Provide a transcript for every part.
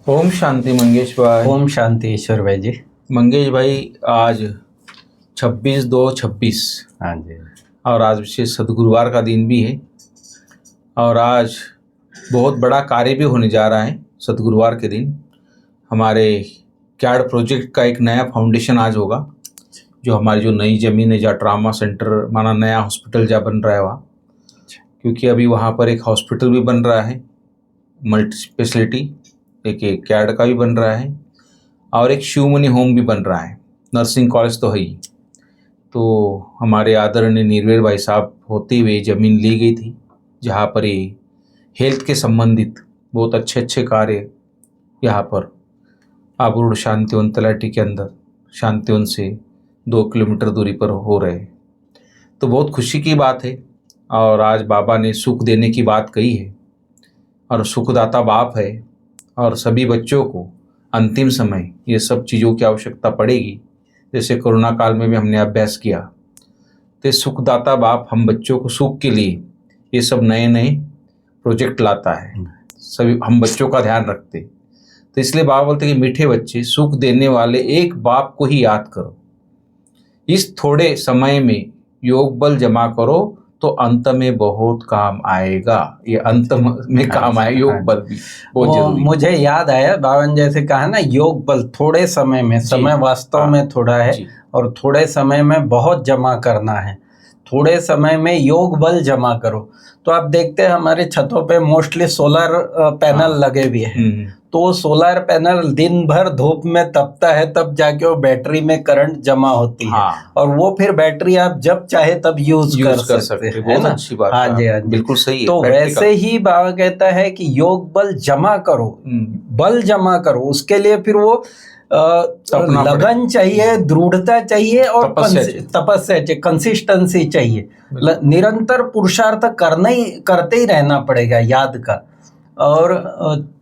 ओम शांति मंगेश भाई। ओम शांति ईश्वर भाई जी। मंगेश भाई, आज 26/2/26 हाँ जी। और आज विशेष सद्गुरुवार का दिन भी है और आज बहुत बड़ा कार्य भी होने जा रहा है। सद्गुरुवार के दिन हमारे कैड प्रोजेक्ट का एक नया फाउंडेशन आज होगा, जो हमारी जो नई ज़मीन है, जहाँ ट्रामा सेंटर माना नया हॉस्पिटल जहाँ बन रहा है वहाँ, क्योंकि अभी वहाँ पर एक हॉस्पिटल भी बन रहा है, मल्टी स्पेशलिटी एक कैड का भी बन रहा है और एक शिवमुनि होम भी बन रहा है। नर्सिंग कॉलेज तो है ही। तो हमारे आदरणीय निर्वेद भाई साहब होते हुए ज़मीन ली गई थी, जहाँ पर ये हेल्थ के संबंधित बहुत अच्छे अच्छे कार्य यहाँ पर आबूड शांतिवन तलाटी के अंदर शांतिवन से 2 किलोमीटर दूरी पर हो रहे हैं। तो बहुत खुशी की बात है और आज बाबा ने सुख देने की बात कही है और सुखदाता बाप है और सभी बच्चों को अंतिम समय ये सब चीज़ों की आवश्यकता पड़ेगी। जैसे कोरोना काल में भी हमने अभ्यास किया, तो सुखदाता बाप हम बच्चों को सुख के लिए ये सब नए नए प्रोजेक्ट लाता है, सभी हम बच्चों का ध्यान रखते। तो इसलिए बाबा बोलते कि मीठे बच्चे, सुख देने वाले एक बाप को ही याद करो, इस थोड़े समय में योग बल जमा करो तो अंत में बहुत काम आएगा। ये अंत में काम आए, योग बल भी बहुत जरूरी। मुझे याद आया बाबा ने जैसे कहा ना, योग बल थोड़े समय में, समय वास्तव में थोड़ा है और थोड़े समय में बहुत जमा करना है। थोड़े समय में योग बल जमा करो। तो आप देखते हैं हमारे छतों पे मोस्टली सोलर पैनल लगे हुए हैं। तो सोलर पैनल दिन भर धूप में तपता है, तब जाके वो बैटरी में करंट जमा होती है और वो फिर बैटरी आप जब चाहे तब यूज कर सकते हैं। बहुत अच्छी बात। हाँ जी, हाँ जी, बिल्कुल सही है। तो वैसे ही बाबा कहता है कि योग बल जमा करो, बल जमा करो। उसके लिए फिर वो लगन चाहिए, दृढ़ता चाहिए और तपस्या चाहिए, कंसिस्टेंसी चाहिए। निरंतर पुरुषार्थ करते ही रहना पड़ेगा याद का, और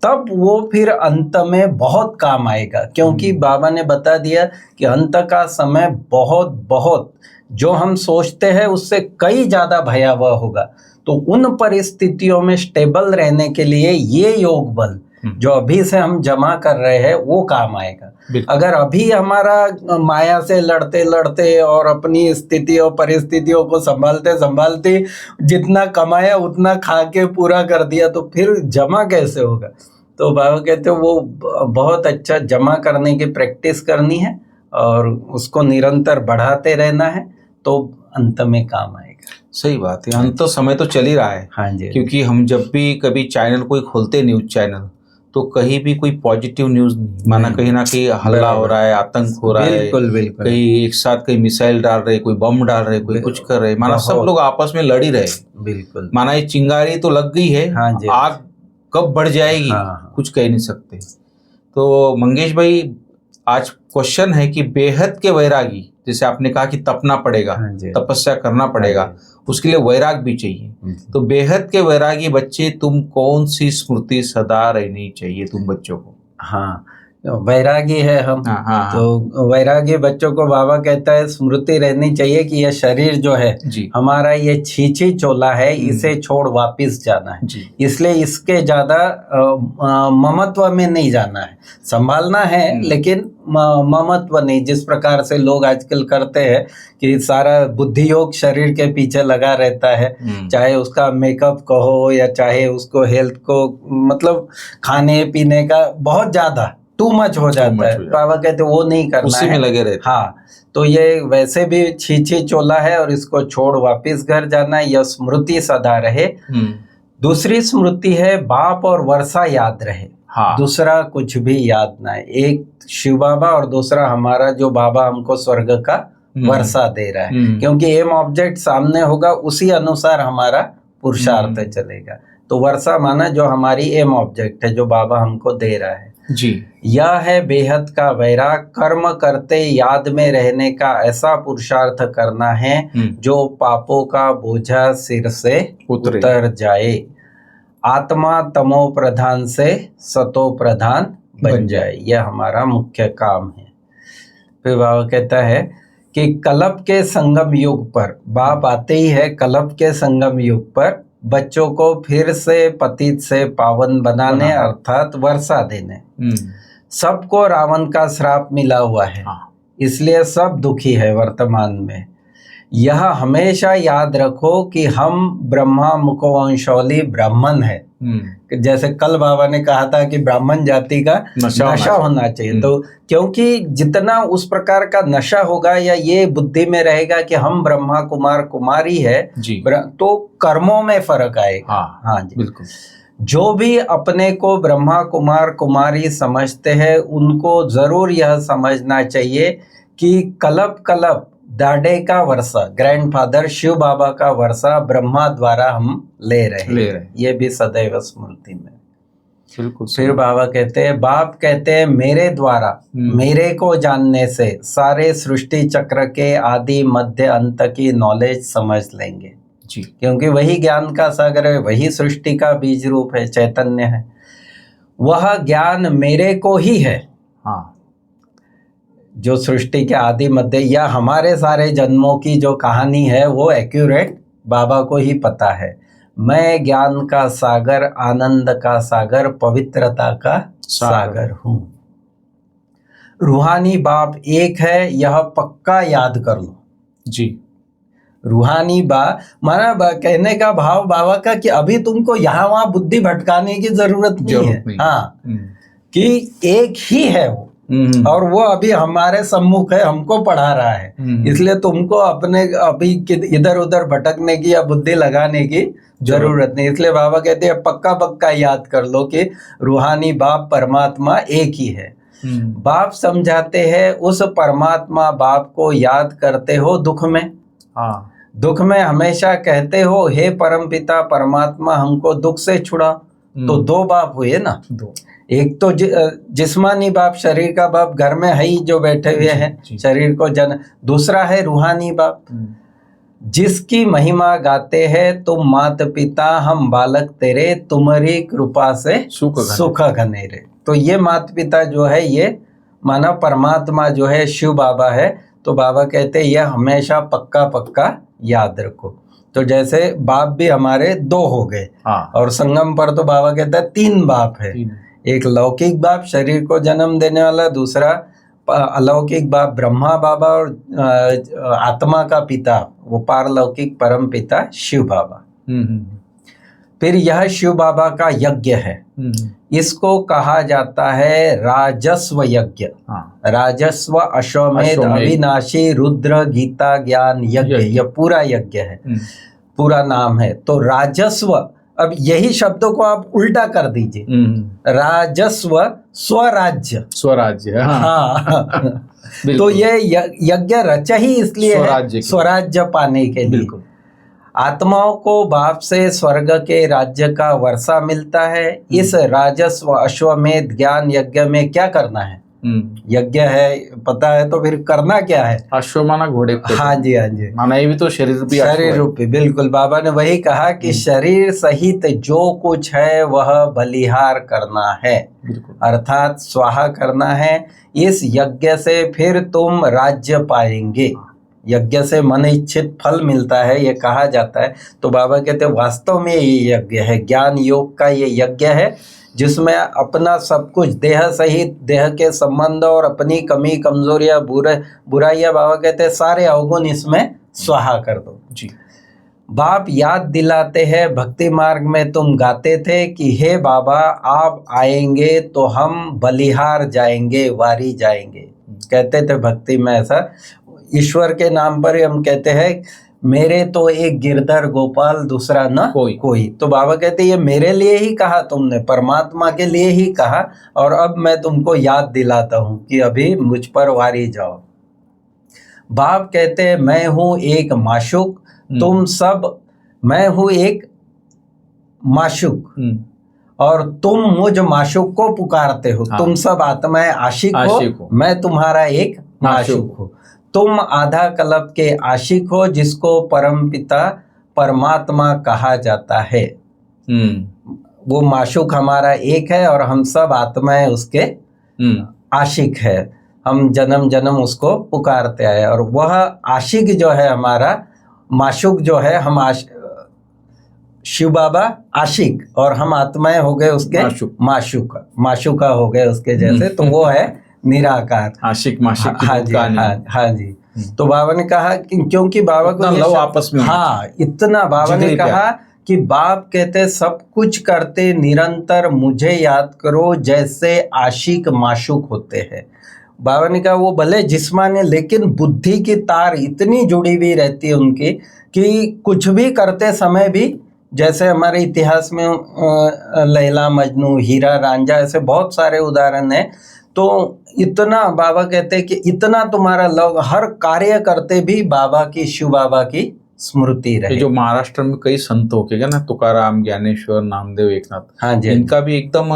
तब वो फिर अंत में बहुत काम आएगा। क्योंकि बाबा ने बता दिया कि अंत का समय बहुत बहुत जो हम सोचते हैं उससे कई ज्यादा भयावह होगा। तो उन परिस्थितियों में स्टेबल रहने के लिए ये योग बल जो अभी से हम जमा कर रहे हैं वो काम आएगा। अगर अभी हमारा माया से लड़ते लड़ते और अपनी स्थिति और परिस्थितियों को संभालते संभालते जितना कमाया उतना खा के पूरा कर दिया, तो फिर जमा कैसे होगा। तो बाबा कहते हैं वो बहुत अच्छा जमा करने की प्रैक्टिस करनी है और उसको निरंतर बढ़ाते रहना है, तो अंत में काम आएगा। सही बात है। अंत तो समय तो चल ही रहा है। हाँ जी। क्योंकि हम जब भी कभी चैनल कोई खोलते, न्यूज चैनल, तो कहीं भी कोई पॉजिटिव न्यूज माना कहीं ना कहीं हल्ला हो रहा है, आतंक हो रहा है। बिल्कुल बिल्कुल। कहीं एक साथ कहीं मिसाइल डाल रहे, कोई बम डाल रहे, कोई कुछ कर रहे, माना सब लोग आपस में लड़ ही रहे। बिल्कुल। माना ये चिंगारी तो लग गई है। हाँ जी। आग कब बढ़ जाएगी कुछ कह नहीं सकते। तो मंगेश भाई, आज क्वेश्चन है कि बेहद के वैरागी, जैसे आपने कहा कि तपना पड़ेगा, तपस्या करना पड़ेगा, उसके लिए वैराग भी चाहिए। तो बेहद के वैरागी बच्चे, तुम कौन सी स्मृति सदा रहनी चाहिए तुम बच्चों को? हाँ, वैरागी है हम। तो वैरागी बच्चों को बाबा कहता है स्मृति रहनी चाहिए कि यह शरीर जो है हमारा, ये छीछी चोला है, इसे छोड़ वापिस जाना है। इसलिए इसके ज्यादा ममत्व में नहीं जाना है, संभालना है लेकिन ममत्व नहीं। जिस प्रकार से लोग आजकल करते हैं कि सारा बुद्धि योग शरीर के पीछे लगा रहता है, चाहे उसका मेकअप कहो या चाहे उसको हेल्थ को, मतलब खाने पीने का बहुत ज्यादा टू मच हो जाता है। बाबा कहते वो नहीं करना उसी है, में लगे रहते। हाँ, तो ये वैसे भी छीछी चोला है और इसको छोड़ वापिस घर जाना है। यह स्मृति सदा रहे। दूसरी स्मृति है बाप और वर्षा याद रहे। दूसरा कुछ भी याद ना है। एक शिव बाबा और दूसरा हमारा जो बाबा हमको स्वर्ग का वर्षा दे रहा है। क्योंकि एम ऑब्जेक्ट सामने होगा, उसी अनुसार हमारा पुरुषार्थ चलेगा। तो वर्षा माना जो हमारी एम ऑब्जेक्ट है, जो बाबा हमको दे रहा है जी। यह है बेहद का वैराग। कर्म करते याद में रहने का ऐसा पुरुषार्थ करना है जो पापों का बोझा सिर से उतर जाए। आत्मा तमो प्रधान से सतो प्रधान बन जाए, यह हमारा मुख्य काम है। फिर बाबा कहता है कि कलप के संगम युग पर, बाप आते ही है कलप के संगम युग पर, बच्चों को फिर से पतित से पावन बनाने अर्थात वर्षा देने। सबको रावण का श्राप मिला हुआ है, इसलिए सब दुखी है वर्तमान में। यह हमेशा याद रखो कि हम ब्रह्मा मुखवंशोली ब्राह्मण है। जैसे कल बाबा ने कहा था कि ब्राह्मण जाति का नशा होना चाहिए, तो क्योंकि जितना उस प्रकार का नशा होगा या ये बुद्धि में रहेगा कि हम ब्रह्मा कुमार कुमारी है तो कर्मों में फर्क आएगा। हाँ जी बिल्कुल। जो भी अपने को ब्रह्मा कुमार कुमारी समझते हैं उनको जरूर यह समझना चाहिए कि कल्प कल्प दाढ़े का वर्षा, ग्रैंडफादर शिव बाबा का वर्षा ब्रह्मा द्वारा हम ले रहे हैं। ये भी सदैव स्मृति में बिल्कुल। फिर बाबा कहते हैं, बाप कहते हैं मेरे द्वारा मेरे को जानने से सारे सृष्टि चक्र के आदि मध्य अंत की नॉलेज समझ लेंगे जी, क्योंकि वही ज्ञान का सागर है, वही सृष्टि का बीज रूप है, चैतन्य है। वह ज्ञान मेरे को ही है। हाँ, जो सृष्टि के आदि मध्य या हमारे सारे जन्मों की जो कहानी है वो एक्यूरेट बाबा को ही पता है। मैं ज्ञान का सागर, आनंद का सागर, पवित्रता का सागर हूँ। रूहानी बाप एक है, यह पक्का याद कर लो जी। रूहानी माना कहने का भाव बाबा का कि अभी तुमको यहाँ वहाँ बुद्धि भटकाने की जरूरत नहीं है। हाँ, कि एक ही है वो, और वो अभी हमारे सम्मुख है, हमको पढ़ा रहा है, इसलिए तुमको अपने अभी इधर उधर भटकने की या बुद्धि लगाने की जरूरत नहीं। इसलिए बाबा कहते हैं पक्का पक्का याद कर लो कि रूहानी बाप परमात्मा एक ही है। बाप समझाते हैं उस परमात्मा बाप को याद करते हो दुख में। हाँ, दुख में हमेशा कहते हो हे परमपिता परमात्मा हमको दुख से छुड़ा। तो दो बाप हुए ना, दो। एक तो जिस्मानी बाप, शरीर का बाप घर में है ही जो बैठे हुए हैं, शरीर को जन। दूसरा है रूहानी बाप, जिसकी महिमा गाते हैं तुम माता पिता हम बालक तेरे, तुम्हारी कृपा से सुख घनेरे। तो ये माता पिता जो है ये माना परमात्मा जो है शिव बाबा है। तो बाबा कहते हैं यह हमेशा पक्का पक्का याद रखो। तो जैसे बाप भी हमारे दो हो गए। हाँ। और संगम पर तो बाबा कहता है तीन बाप है। एक लौकिक बाप शरीर को जन्म देने वाला, दूसरा अलौकिक बाप ब्रह्मा बाबा, और आत्मा का पिता वो पारलौकिक परम पिता शिव बाबा। फिर यह शिव बाबा का यज्ञ है, इसको कहा जाता है राजस्व यज्ञ। हाँ। राजस्व अश्वमेध अविनाशी रुद्र गीता ज्ञान यज्ञ, यह पूरा यज्ञ है, पूरा नाम है। तो राजस्व, अब यही शब्दों को आप उल्टा कर दीजिए, राजस्व स्वराज्य, स्वराज्य। हाँ। तो ये यज्ञ रचा ही इसलिए है स्वराज्य पाने के लिए। आत्माओं को बाप से स्वर्ग के राज्य का वर्षा मिलता है। इस राजस्व अश्वमेध ज्ञान यज्ञ में क्या करना है? यज्ञ है पता है, तो फिर करना क्या है? अश्व माना घोड़े को। हाँ जी, हाँ जी, माना ये भी तो शरीर रूपी। बिल्कुल, बाबा ने वही कहा कि शरीर सहित जो कुछ है वह बलिहार करना है, अर्थात स्वाहा करना है। इस यज्ञ से फिर तुम राज्य पाएंगे। यज्ञ से मन इच्छित फल मिलता है ये कहा जाता है। तो बाबा कहते हैं वास्तव में ये यज्ञ है, ज्ञान योग का ये यज्ञ है, जिसमें अपना सब कुछ देह सहित देह के संबंध और अपनी कमी कमजोरियां बुराइयां बाबा कहते हैं सारे अवगुण इसमें स्वाहा कर दो जी। बाप याद दिलाते हैं भक्ति मार्ग में तुम गाते थे कि हे बाबा आप आएंगे तो हम बलिहार जाएंगे, वारी जाएंगे, कहते थे भक्ति में। ऐसा ईश्वर के नाम पर हम कहते हैं मेरे तो एक गिरधर गोपाल दूसरा न कोई। तो बाबा कहते ये मेरे लिए ही कहा तुमने, परमात्मा के लिए ही कहा, और अब मैं तुमको याद दिलाता हूँ कि अभी मुझ पर वारी जाओ। बाप कहते हैं मैं हूँ एक माशुक, तुम सब, मैं हूँ एक माशुक और तुम मुझ माशुक को पुकारते हो। हाँ। तुम सब आत्माएं आशिक हो, मैं तुम्हारा एक माशुक हूँ। तुम आधा कल्प के आशिक हो जिसको परम पिता परमात्मा कहा जाता है। वो माशुक हमारा एक है और हम सब आत्माएं उसके आशिक है। हम जन्म जन्म उसको पुकारते आए, और वह आशिक जो है हमारा माशुक जो है, हम शिव बाबा आशिक और हम आत्माएं हो गए उसके माशूका हो गए उसके जैसे, तो वो है निराकार आशिक माशिक। हाँ जी, हाँ जी। तो बाबा ने कहा कि क्योंकि बाबा को लव आपस में, हाँ इतना, बाबा ने कहा कि बाप कहते सब कुछ करते निरंतर मुझे याद करो जैसे आशिक माशूक होते हैं। बाबा ने कहा वो भले जिस्मानी लेकिन बुद्धि की तार इतनी जुड़ी हुई रहती है उनकी कि कुछ भी करते समय भी, जैसे हमारे इतिहास में लैला मजनू, हीरा रांझा, ऐसे बहुत सारे उदाहरण हैं। तो इतना बाबा कहते हैं कि इतना तुम्हारा लव, हर कार्य करते भी बाबा की, शिव बाबा की स्मृति रहे। जो महाराष्ट्र में कई संत हो के ना, तुकाराम, ज्ञानेश्वर, नामदेव, एकनाथ, हाँ जी, इनका भी एकदम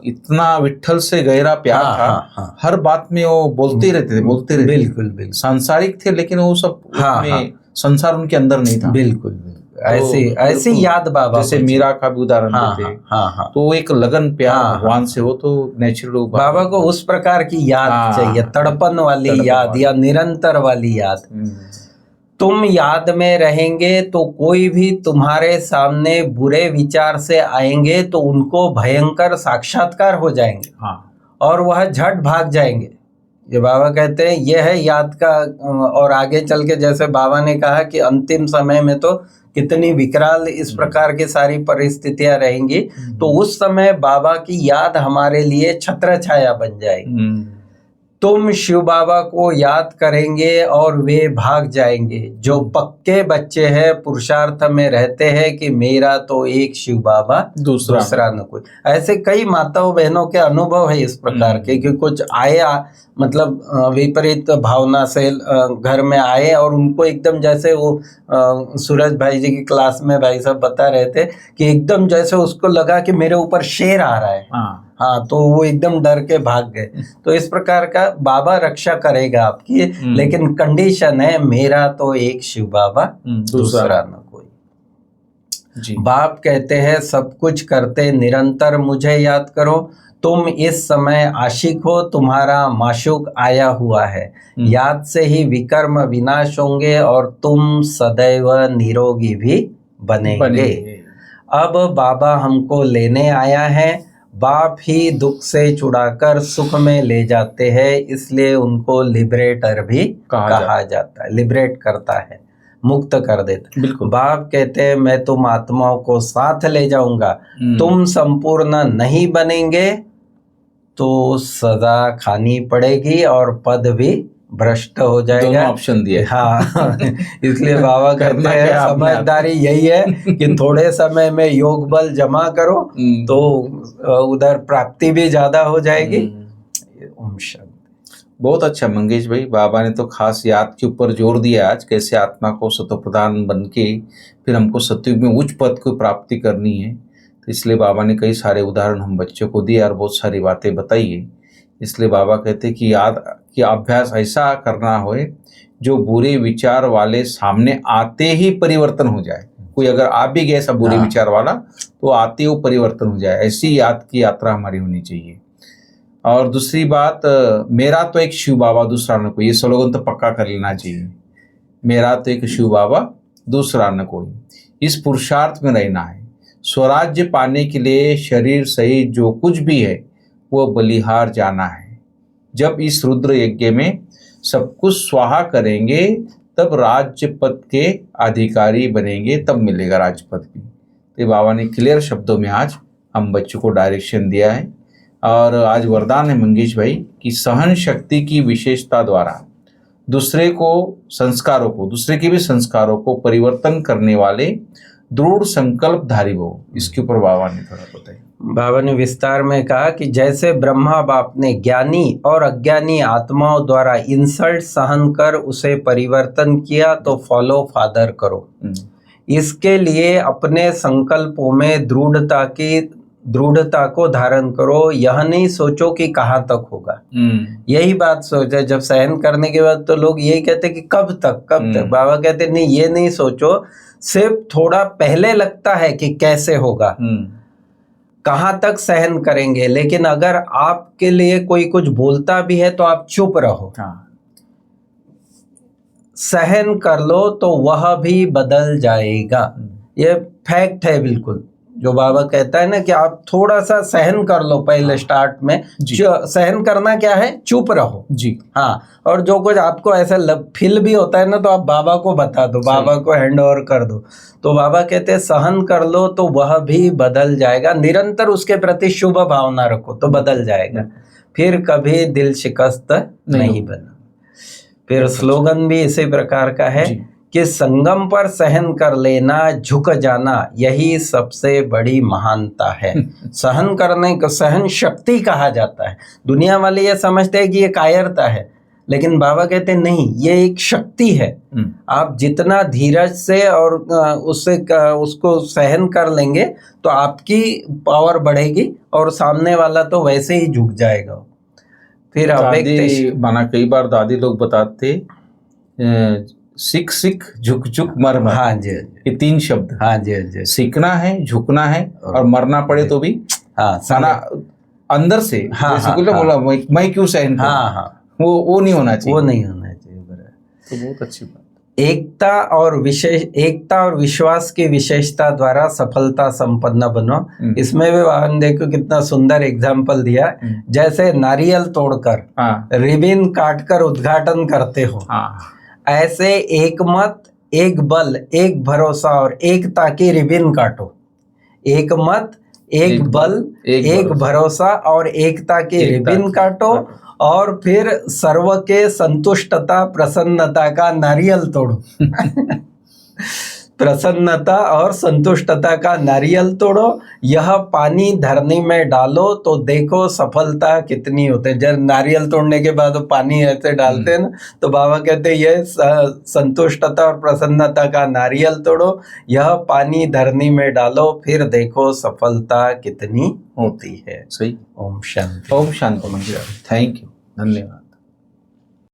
इतना विठल से गहरा प्यार था। हाँ। हर बात में वो बोलते रहते थे। बिल्कुल। सांसारिक थे लेकिन वो सब में संसार उनके अंदर नहीं था। बिल्कुल ऐसी याद बाबा, जैसे मीरा का भी उदाहरण देते। तो एक लगन प्यार भगवान से हो तो नेचुरल बाबा को उस प्रकार की याद चाहिए, तड़पन वाली याद या निरंतर वाली याद। तुम याद में रहेंगे तो कोई भी तुम्हारे सामने बुरे विचार से आएंगे तो उनको भयंकर साक्षात्कार हो जाएंगे और वह झट भाग जाएंगे। ये बाबा कहते हैं यह है याद का। और आगे चल के जैसे बाबा ने कहा कि अंतिम समय में तो कितनी विकराल इस प्रकार की सारी परिस्थितियां रहेंगी, तो उस समय बाबा की याद हमारे लिए छत्र छाया बन जाएगी। तुम शिव बाबा को याद करेंगे और वे भाग जाएंगे। जो पक्के बच्चे हैं पुरुषार्थ में रहते हैं कि मेरा तो एक शिव बाबा, दूसरा न कोई। ऐसे कई माताओं बहनों के अनुभव है इस प्रकार के कि कुछ आया, मतलब विपरीत भावना से घर में आए और उनको एकदम जैसे वो सूरज भाई जी की क्लास में भाई साहब बता रहे थे कि एकदम जैसे उसको लगा कि मेरे ऊपर शेर आ रहा है। हाँ, तो वो एकदम डर के भाग गए। तो इस प्रकार का बाबा रक्षा करेगा आपकी, लेकिन कंडीशन है मेरा तो एक शिव बाबा, दूसरा न कोई। बाप कहते हैं सब कुछ करते निरंतर मुझे याद करो। तुम इस समय आशिक हो, तुम्हारा माशूक आया हुआ है। याद से ही विकर्म विनाश होंगे और तुम सदैव निरोगी भी बनेंगे। अब बाबा हमको लेने आया है। बाप ही दुख से छुड़ाकर सुख में ले जाते हैं, इसलिए उनको लिबरेटर भी कहा जाता है। लिबरेट करता है, मुक्त कर देता है। बाप कहते हैं मैं तुम आत्माओं को साथ ले जाऊंगा। तुम संपूर्ण नहीं बनेंगे तो सजा खानी पड़ेगी और पद भी भ्रष्ट हो जाएगा। दोनों ऑप्शन दिए। हाँ इसलिए बाबा कहते हैं समझदारी यही है कि थोड़े समय में योग बल जमा करो तो उधर प्राप्ति भी ज्यादा हो जाएगी। ओम शांति। बहुत अच्छा मंगेश भाई, बाबा ने तो खास याद के ऊपर जोर दिया आज, कैसे आत्मा को सत्वप्रधान बन के फिर हमको सत्युग में उच्च पद को प्राप्ति करनी है। तो इसलिए बाबा ने कई सारे उदाहरण हम बच्चों को दिए और बहुत सारी बातें बताई है। इसलिए बाबा कहते कि याद कि अभ्यास ऐसा करना हो जो बुरे विचार वाले सामने आते ही परिवर्तन हो जाए। कोई अगर आ भी गया ऐसा बुरे विचार वाला तो आते ही परिवर्तन हो जाए, ऐसी याद की यात्रा हमारी होनी चाहिए। और दूसरी बात, मेरा तो एक शिव बाबा, दूसरा न कोई, ये स्लोगन तो पक्का कर लेना चाहिए। मेरा तो एक शिव बाबा, दूसरा न कोई। इस पुरुषार्थ में रहना है। स्वराज्य पाने के लिए शरीर सहित जो कुछ भी है वो बलिहार जाना है। जब इस रुद्र यज्ञ में सब कुछ स्वाहा करेंगे तब राज्य पद के अधिकारी बनेंगे, तब मिलेगा राजपद भी। तो बाबा ने क्लियर शब्दों में आज हम बच्चों को डायरेक्शन दिया है। और आज वरदान है मंगेश भाई कि सहन शक्ति की विशेषता द्वारा दूसरे के भी संस्कारों को परिवर्तन करने वाले दृढ़ संकल्पधारी हो। इसके ऊपर बाबा ने थोड़ा बताया। बाबा ने विस्तार में कहा कि जैसे ब्रह्मा बाप ने ज्ञानी और अज्ञानी आत्माओं द्वारा इंसल्ट सहन कर उसे परिवर्तन किया, तो फॉलो फादर करो। इसके लिए अपने संकल्पों में दृढ़ता को धारण करो। यह नहीं सोचो कि कहाँ तक होगा। यही बात सोचे। जब सहन करने के बाद तो लोग यही कहते कि कब तक। बाबा कहते नहीं, ये नहीं सोचो, सिर्फ थोड़ा पहले लगता है कि कैसे होगा, कहाँ तक सहन करेंगे, लेकिन अगर आपके लिए कोई कुछ बोलता भी है तो आप चुप रहो। सहन कर लो तो वह भी बदल जाएगा। ये फैक्ट है बिल्कुल। जो बाबा कहता है ना कि आप थोड़ा सा सहन कर लो पहले स्टार्ट में। सहन करना क्या है, चुप रहो जी। हाँ, और जो कुछ आपको ऐसा फील भी होता है ना तो आप बाबा को बता दो, बाबा को हैंड ओवर कर दो। तो बाबा कहते हैं सहन कर लो तो वह भी बदल जाएगा, निरंतर उसके प्रति शुभ भावना रखो तो बदल जाएगा, फिर कभी दिल शिकस्त नहीं बना। फिर स्लोगन भी इसी प्रकार का है कि संगम पर सहन कर लेना, झुक जाना, यही सबसे बड़ी महानता है। सहन करने को सहन शक्ति कहा जाता है। दुनिया वाले ये समझते हैं कि ये कायरता है, लेकिन बाबा कहते हैं नहीं, ये एक शक्ति है। आप जितना धीरज से और उसको सहन कर लेंगे तो आपकी पावर बढ़ेगी और सामने वाला तो वैसे ही झुक जाएगा। फिर माना कई बार दादी लोग बताते सीख सीख झुक झुक मर मर। हाँ जी, ये 3 शब्द। हाँ जी, हाँ जी। सीखना है, झुकना है और मरना पड़े तो भी सारा अंदर से। बोला मैं क्यों सहन करूं। हाँ, वो नहीं होना चाहिए, वो नहीं होना चाहिए। तो बहुत अच्छी बात। एकता और विश्वास की विशेषता द्वारा सफलता संपन्न बनो। इसमें भी वाहन देखो कितना सुंदर एग्जाम्पल दिया। जैसे नारियल तोड़कर रिबिन काटकर उद्घाटन करते हो, ऐसे एक मत, एक बल, एक भरोसा और एकता की रिबिन काटो। एक मत, एक बल, एक भरोसा और एकता की रिबिन काटो और फिर सर्व के संतुष्टता प्रसन्नता का नारियल तोड़ो। प्रसन्नता और संतुष्टता का नारियल तोड़ो, यह पानी धरनी में डालो तो देखो सफलता कितनी होते है। जब नारियल तोड़ने के बाद पानी ऐसे डालते हैं ना, तो बाबा कहते हैं यह संतुष्टता और प्रसन्नता का नारियल तोड़ो, यह पानी धरनी में डालो, फिर देखो सफलता कितनी होती है। सही। ओम शांति। ओम शांति। थैंक यू, धन्यवाद।